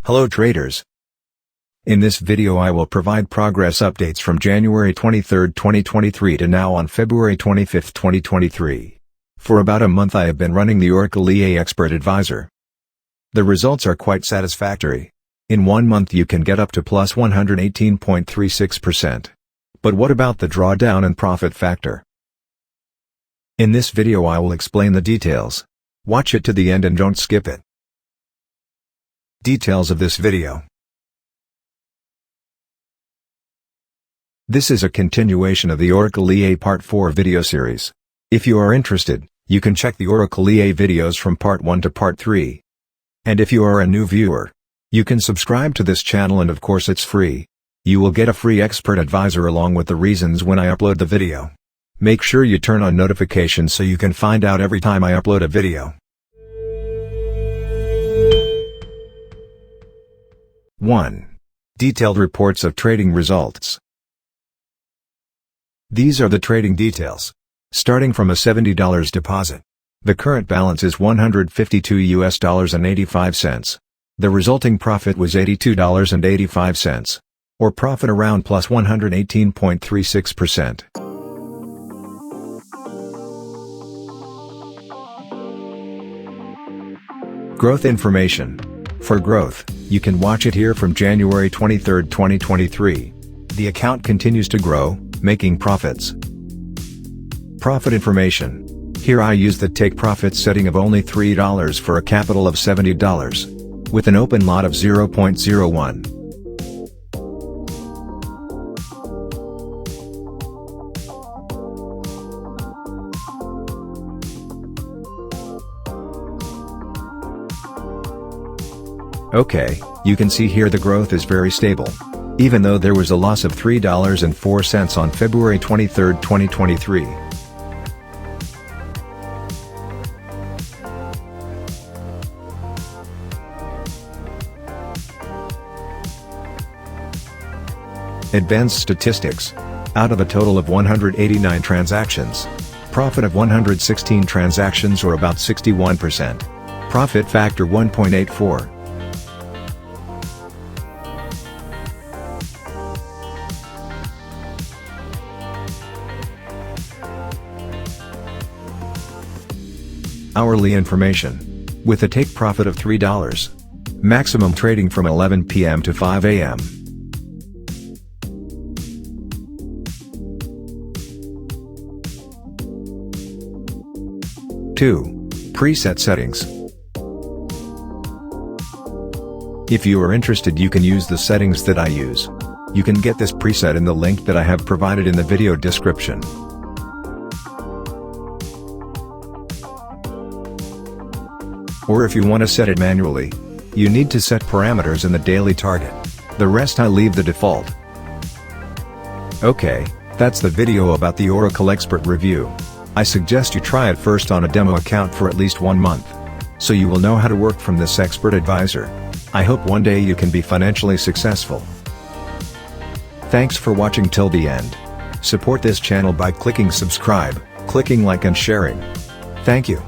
Hello traders. In this video I will provide progress updates from January 23, 2023 to now on February 25, 2023. For about a month I have been running the Oracle EA Expert Advisor. The results are quite satisfactory. In 1 month you can get up to plus 118.36%. But what about the drawdown and profit factor? In this video I will explain the details. Watch it to the end and don't skip it. Details of this video. This is a continuation of the Oracle EA Part 4 video series. If you are interested, you can check the Oracle EA videos from Part 1 to Part 3. And if you are a new viewer, you can subscribe to this channel and of course it's free. You will get a free Expert Advisor along with the reasons when I upload the video. Make sure you turn on notifications so you can find out every time I upload a video. 1. Detailed reports of trading results. These are the trading details. Starting from a $70 deposit. The current balance is $152.85. The resulting profit was $82.85. Or profit around plus 118.36%. Growth information. For growth, you can watch it here from January 23, 2023. The account continues to grow, making profits. Profit information. Here I use the take profit setting of only $3 for a capital of $70. With an open lot of 0.01. Okay, you can see here the growth is very stable. Even though there was a loss of $3.04 on February 23, 2023. Advanced statistics. Out of a total of 189 transactions. Profit of 116 transactions or about 61%. Profit factor 1.84. Hourly information. With a take profit of $3. Maximum trading from 11 p.m. to 5 a.m. Two. Preset settings. If you are interested you can use the settings that I use. You can get this preset in the link that I have provided in the video description. Or if you want to set it manually, you need to set parameters in the daily target. The rest I leave the default. Okay, that's the video about the Oracle Expert Review. I suggest you try it first on a demo account for at least 1 month. So you will know how to work from this Expert Advisor. I hope one day you can be financially successful. Thanks for watching till the end. Support this channel by clicking subscribe, clicking like and sharing. Thank you.